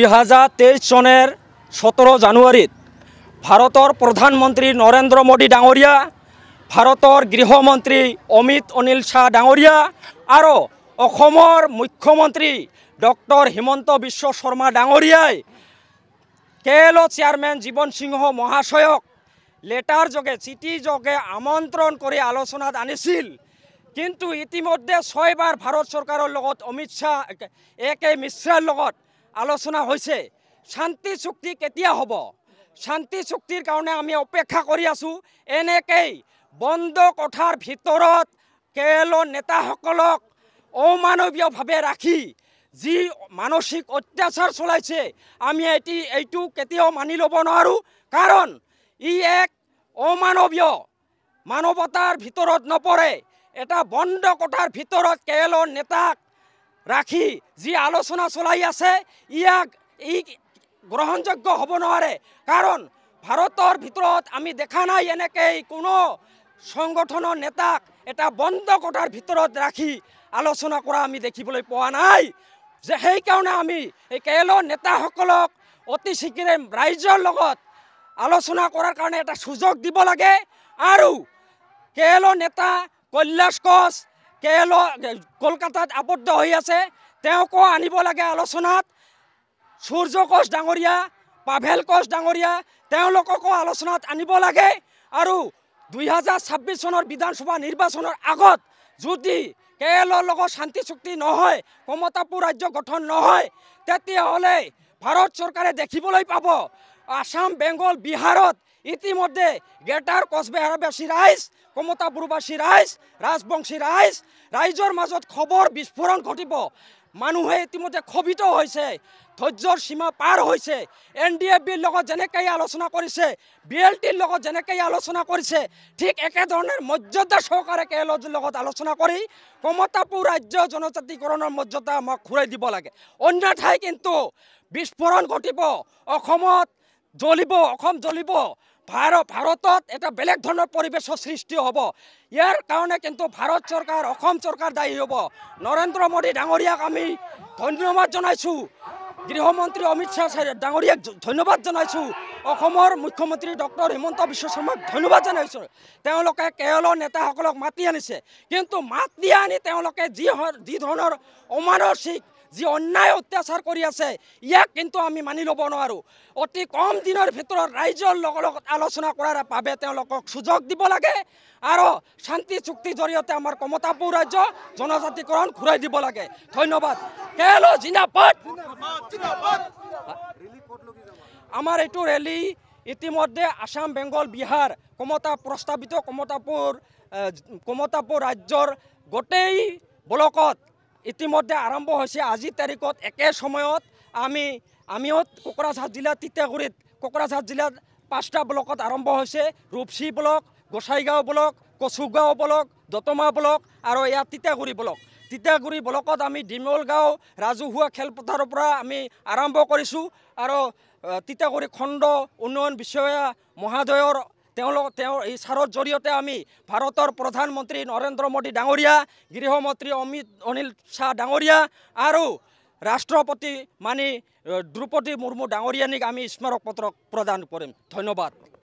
2023 চনেৰ 17 জানুয়াৰিত ভাৰতৰ প্ৰধানমন্ত্ৰী নৰেন্দ্ৰ মোদী ডাঙৰীয়া, ভাৰতৰ গৃহমন্ত্ৰী অমিত অনিল শাহ ডাঙৰীয়া আৰু অসমৰ মুখ্যমন্ত্ৰী ডক্টৰ হিমন্ত বিশ্ব শৰ্মা ডাঙৰীয়াই কেএলঅ চেয়াৰমেন জীৱন সিংহ মহাশয়ক লেটাৰ যোগে চিঠি যোগে আমন্ত্ৰণ কৰি আলোচনাত আনিছিল। কিন্তু ইতিমধ্যে 6 বাৰ ভাৰত চৰকাৰৰ লগত অমিত শাহ একে মিশ্ৰাৰ লগত আলোচনা হৈছে। শান্তি চুক্তি কেতিয়া হ'ব? শান্তি চুক্তিৰ কাৰণে আমি অপেক্ষা কৰি আছোঁ। এনেকেই বন্ধ কোঠাৰ ভিতৰত কেএলঅ নেতাসকলক অমানৱীয়ভাৱে ৰাখি যি মানসিক অত্যাচাৰ চলাইছে, আমি এইটো কেতিয়াও মানি ল'ব নোৱাৰোঁ। কাৰণ ই এক অমানৱীয়, মানৱতাৰ ভিতৰত নপৰে। এটা বন্ধ কোঠাৰ ভিতৰত কেএলঅ নেতাক ৰাখি যি আলোচনা চলাই আছে, ই গ্ৰহণযোগ্য হ'ব নোৱাৰে। কাৰণ ভাৰতৰ ভিতৰত আমি দেখা নাই এনেকৈ কোনো সংগঠনৰ নেতাক এটা বন্ধ কোঠাৰ ভিতৰত ৰাখি আলোচনা কৰা আমি দেখিবলৈ পোৱা নাই। যে সেইকাৰণে আমি এই কেএলঅ নেতাসকলক অতি শীঘ্ৰে ৰাইজৰ লগত আলোচনা কৰাৰ কাৰণে এটা সুযোগ দিব লাগে। আৰু কেএলঅ নেতা কৈলাশ কোঁচ কেএলঅ কলকাতাত আবদ্ধ হৈ আছে, তেওঁকো আনিব লাগে আলোচনাত। সূৰ্য কোঁচ ডাঙৰীয়া, পাভেল কোঁচ ডাঙৰীয়া, তেওঁলোককো আলোচনাত আনিব লাগে। আৰু 2026 চনৰ বিধানসভা নিৰ্বাচনৰ আগত যদি কেএলঅৰ লগত শান্তি চুক্তি নহয়, কমতাপুৰ ৰাজ্য গঠন নহয়, তেতিয়াহ'লে ভাৰত চৰকাৰে দেখিবলৈ পাব আসাম, বেংগল, বিহাৰত ইতিমধ্যে গ্ৰেটাৰ কোচবিহাৰবাসী ৰাইজ, কমতাপুৰবাসী ৰাইজ, ৰাজবংশী ৰাইজৰ মাজত খবৰ বিস্ফোৰণ ঘটিব। মানুহে ইতিমধ্যে ক্ষোভিত হৈছে, ধৈৰ্যৰ সীমা পাৰ হৈছে। NDFBৰ লগত যেনেকৈ আলোচনা কৰিছে, BLTৰ লগত যেনেকৈ আলোচনা কৰিছে, ঠিক একেধৰণৰ মৰ্যাদা সহকাৰে কেএলঅৰ লগত আলোচনা কৰি কমতাপুৰ ৰাজ্য জনজাতিকৰণৰ মৰ্যাদা আমাক ঘূৰাই দিব লাগে। অন্যথাই কিন্তু বিস্ফোৰণ ঘটিব, অসমত জ্বলিব, অসম জ্বলিব, ভাৰতত এটা বেলেগ ধৰণৰ পৰিৱেশৰ সৃষ্টি হ'ব। ইয়াৰ কাৰণে কিন্তু ভাৰত চৰকাৰ, অসম চৰকাৰ দায়ী হ'ব। নৰেন্দ্ৰ মোদী ডাঙৰীয়াক আমি ধন্যবাদ জনাইছোঁ, গৃহমন্ত্ৰী অমিত শাহ ডাঙৰীয়াক ধন্যবাদ জনাইছোঁ, অসমৰ মুখ্যমন্ত্ৰী ডক্টৰ হিমন্ত বিশ্ব শৰ্মাক ধন্যবাদ জনাইছোঁ। তেওঁলোকে কেএলঅ নেতাসকলক মাতি আনিছে। কিন্তু মাতি আনি তেওঁলোকে যি ধৰণৰ অমানসিক, যি অন্যায় অত্যাচাৰ কৰি আছে, ইয়াক কিন্তু আমি মানি ল'ব নোৱাৰোঁ। অতি কম দিনৰ ভিতৰত ৰাইজৰ লগত আলোচনা কৰাৰ বাবে তেওঁলোকক সুযোগ দিব লাগে। আৰু শান্তি চুক্তিৰ জৰিয়তে আমাৰ কমতাপুৰ ৰাজ্য জনজাতিকৰণ ঘূৰাই দিব লাগে। ধন্যবাদ। কেএলঅ জিন্দাবাদ। আমাৰ এইটো ৰেলী ইতিমধ্যে আসাম, বেংগল, বিহাৰ, প্ৰস্তাৱিত কমতাপুৰ ৰাজ্যৰ গোটেই ব্লকত ইতিমধ্যে আৰম্ভ হৈছে। আজিৰ তাৰিখত একে সময়ত আমিও কোকৰাঝাৰ জিলাৰ কোকৰাঝাৰ জিলাত 5টা ব্লকত আৰম্ভ হৈছে। Rupshi block, Gossaigaon block, Kachugaon block, Dotma block আৰু ইয়াত তিতাগুৰি ব্লক। তিতাগুৰি ব্লকত আমি ডিমল গাঁও ৰাজহুৱা খেলপথাৰৰ পৰা আমি আৰম্ভ কৰিছোঁ। আৰু তিতাগুৰি খণ্ড উন্নয়ন বিষয়া মহোদয়ৰ তেওঁৰ ইচ্ছাৰৰ জৰিয়তে আমি ভাৰতৰ প্ৰধানমন্ত্ৰী নৰেন্দ্ৰ মোদী ডাঙৰীয়া, গৃহমন্ত্ৰী অমিত অনিল শাহ ডাঙৰীয়া আৰু ৰাষ্ট্ৰপতি দ্ৰৌপদী মুৰ্মু ডাঙৰীয়ানীক আমি স্মাৰক পত্ৰ প্ৰদান কৰিম। ধন্যবাদ।